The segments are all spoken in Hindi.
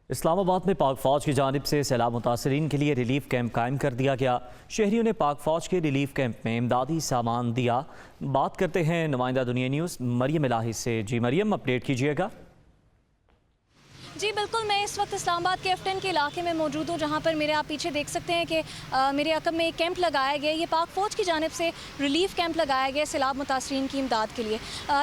इस्लामाबाद में पाक फ़ौज की जानिब से सैलाब मुतासरीन के लिए रिलीफ कैंप कायम कर दिया गया। शहरियों ने पाक फ़ौज के रिलीफ कैंप में इमदादी सामान दिया। बात करते हैं नुमाइंदा दुनिया न्यूज़ मरियम इलाही से। जी मरियम, अपडेट कीजिएगा। जी बिल्कुल, मैं इस वक्त इस्लामाबाद के F10 के इलाके में मौजूद हूँ, जहाँ पर मेरे आप पीछे देख सकते हैं कि मेरे अकब में एक कैंप लगाया गया है। ये पाक फ़ौज की जानिब से रिलीफ कैंप लगाया गया है सैलाब मुतासरीन की इमदाद के लिए।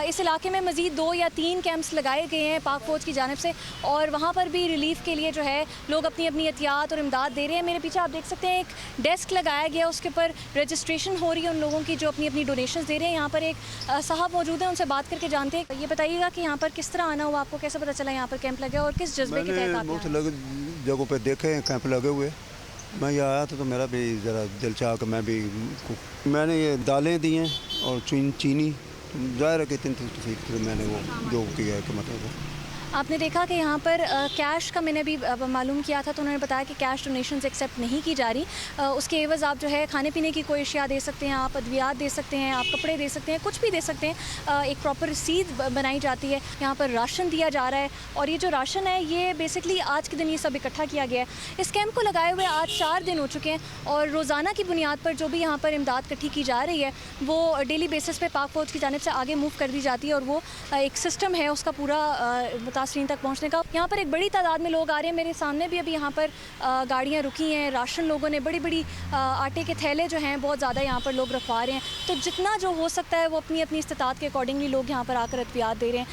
इस इलाके में मज़ीद 2 या 3 कैंप्स लगाए गए हैं पाक फ़ौज की जानिब से, और वहाँ पर भी रिलीफ के लिए जो है लोग अपनी अपनी एहतियात और इमदाद दे रहे हैं। मेरे पीछे आप देख सकते हैं एक डेस्क लगाया गया, उसके ऊपर रजिस्ट्रेशन हो रही है उन लोगों की जो अपनी अपनी डोनेशन दे रहे हैं। यहाँ पर एक साहब मौजूद हैं, उनसे बात करके जानते हैं। ये बताइएगा कि यहाँ पर किस तरह आना हुआ, आपको कैसे पता चला यहाँ पर कैंप लगा और किस जज्बे के तहत? बहुत लगे जगहों पे देखे हैं कैंप लगे हुए। मैं ये आया था तो मेरा भी ज़रा दिल चाहा कि मैंने ये दालें दी हैं और चीनी। ज़ाहिर है कि इतनी तकलीफ मैंने वो जो किया है कि मतलब आपने देखा कि यहाँ पर कैश का मैंने भी मालूम किया था, तो उन्होंने बताया कि कैश डोनेशंस एक्सेप्ट नहीं की जा रही। उसके एवज़ आप जो है खाने पीने की कोई अशिया दे सकते हैं, आप अद्वियात दे सकते हैं, आप कपड़े दे सकते हैं, कुछ भी दे सकते हैं। एक प्रॉपर रसीद बनाई जाती है। यहाँ पर राशन दिया जा रहा है, और ये जो राशन है ये बेसिकली आज के दिन ये सब इकट्ठा किया गया है। इस कैंप को लगाए हुए आज 4 दिन हो चुके हैं, और रोज़ाना की बुनियाद पर जो भी यहाँ पर इमदाद इकट्ठी की जा रही है वो डेली बेसिस पे पाक फ़ौज की जानिब से आगे मूव कर दी जाती है, और वो एक सिस्टम है उसका पूरा मुतासरीन तक पहुंचने का। यहाँ पर एक बड़ी तादाद में लोग आ रहे हैं। मेरे सामने भी अभी यहाँ पर गाड़ियाँ रुकी हैं, राशन लोगों ने बड़ी बड़ी आटे के थैले जो हैं बहुत ज़्यादा यहाँ पर लोग रखवा रहे हैं। तो जितना जो हो सकता है वो अपनी अपनी इस्तात के अकॉर्डिंगली लोग यहाँ पर आकर अद्वियात दे रहे हैं,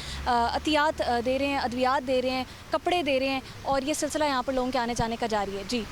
अतियात दे रहे हैं, अद्वियात दे रहे हैं, कपड़े दे रहे हैं, और ये सिलसिला यहाँ पर लोगों के आने जाने का जारी है। जी।